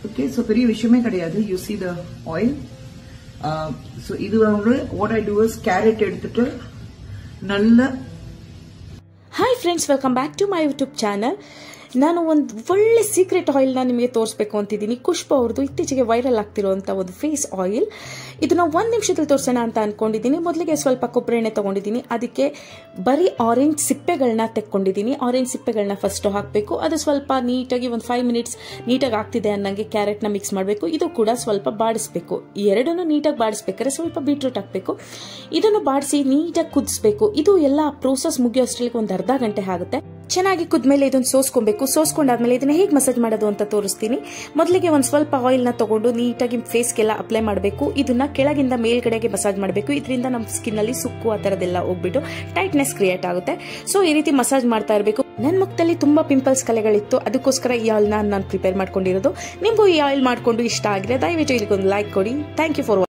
Okay, so பெரிய விஷயமே கிடையாது. You see the oil. So இது வந்து what I do is carrot எடுத்துட்டு நல்ல. Hi friends, welcome back to my YouTube channel. ನಾನು ಒಂದು ಒಳ್ಳೆ ಸೀಕ್ರೆಟ್ ಆಯಿಲ್ನ ನಿಮಗೆ ತೋರಿಸ್ಬೇಕು ಅಂತಿದ್ದೀನಿ. ಖುಷ್ಬು ಅವ್ರದ್ದು ಇತ್ತೀಚೆಗೆ ವೈರಲ್ ಆಗ್ತಿರುವಂಥ ಒಂದು ಫೇಸ್ ಆಯಿಲ್. ಇದನ್ನ 1 ನಿಮಿಷದಲ್ಲಿ ತೋರಿಸೋಣ ಅಂತ ಅನ್ಕೊಂಡಿದ್ದೀನಿ. ಮೊದಲಿಗೆ ಸ್ವಲ್ಪ ಕೊಬ್ಬರಿ ಎಣ್ಣೆ ತಗೊಂಡಿದ್ದೀನಿ. ಅದಕ್ಕೆ ಬರೀ ಆರೆಂಜ್ ಸಿಪ್ಪೆಗಳನ್ನ ತೆಕ್ಕೊಂಡಿದ್ದೀನಿ. ಆರೆಂಜ್ ಸಿಪ್ಪೆಗಳನ್ನ ಫಸ್ಟ್ ಹಾಕಬೇಕು. ಅದು ಸ್ವಲ್ಪ ನೀಟಾಗಿ ಒಂದು 5 ಮಿನಿಟ್ಸ್ ನೀಟಾಗಿ ಆಗ್ತಿದೆ ಅನ್ನಂಗೆ ಕ್ಯಾರೆಟ್ನ ಮಿಕ್ಸ್ ಮಾಡಬೇಕು. ಇದು ಕೂಡ ಸ್ವಲ್ಪ ಬಾಡಿಸ್ಬೇಕು. ಈ ಎರಡನ್ನೂ ನೀಟಾಗಿ ಬಾಡಿಸ್ಬೇಕಾದ್ರೆ ಸ್ವಲ್ಪ ಬೀಟ್ರೂಟ್ ಹಾಕಬೇಕು. ಇದನ್ನು ಬಾಡಿಸಿ ನೀಟಾಗಿ ಕುದಿಸ್ಬೇಕು. ಇದು ಎಲ್ಲ ಪ್ರೋಸೆಸ್ ಮುಗಿಯೋಷ್ಟರಲ್ಲಿ ಒಂದು ಅರ್ಧ ಗಂಟೆ ಆಗುತ್ತೆ. ಚೆನ್ನಾಗಿ ಕುದ್ಮೇಲೆ ಇದನ್ನು ಸೋಸ್ಕೊಬೇಕು. ಸೋಸ್ಕೊಂಡಾದ್ಮೇಲೆ ಇದನ್ನ ಹೇಗೆ ಮಸಾಜ್ ಮಾಡೋದು ಅಂತ ತೋರಿಸ್ತೀನಿ. ಮೊದಲಿಗೆ ಒಂದು ಸ್ವಲ್ಪ ಆಯಿಲ್ನ ತಗೊಂಡು ನೀಟಾಗಿ ಫೇಸ್ಗೆಲ್ಲ ಅಪ್ಲೈ ಮಾಡಬೇಕು. ಇದನ್ನ ಕೆಳಗಿಂದ ಮೇಲ್ಗಡೆಗೆ ಮಸಾಜ್ ಮಾಡಬೇಕು. ಇದರಿಂದ ನಮ್ಮ ಸ್ಕಿನ್ ಅಲ್ಲಿ ಸುಕ್ಕು ಆ ತರದೆಲ್ಲ ಹೋಗ್ಬಿಟ್ಟು ಟೈಟ್ನೆಸ್ ಕ್ರಿಯೇಟ್ ಆಗುತ್ತೆ. ಸೊ ಈ ರೀತಿ ಮಸಾಜ್ ಮಾಡ್ತಾ ಇರಬೇಕು. ನನ್ನ ಮುಖದಲ್ಲಿ ತುಂಬಾ ಪಿಂಪಲ್ಸ್ ಕಲೆಗಳಿತ್ತು, ಅದಕ್ಕೋಸ್ಕರ ಈ ಆಯಿಲ್ನ ನಾನು ಪ್ರಿಪೇರ್ ಮಾಡ್ಕೊಂಡಿರೋದು. ನಿಮಗೂ ಈ ಆಯಿಲ್ ಮಾಡ್ಕೊಂಡು ಇಷ್ಟ ಆಗಿದ್ರೆ ದಯವಿಟ್ಟು ಇದಕ್ಕೊಂದು ಲೈಕ್ ಕೊಡಿ. Thank you for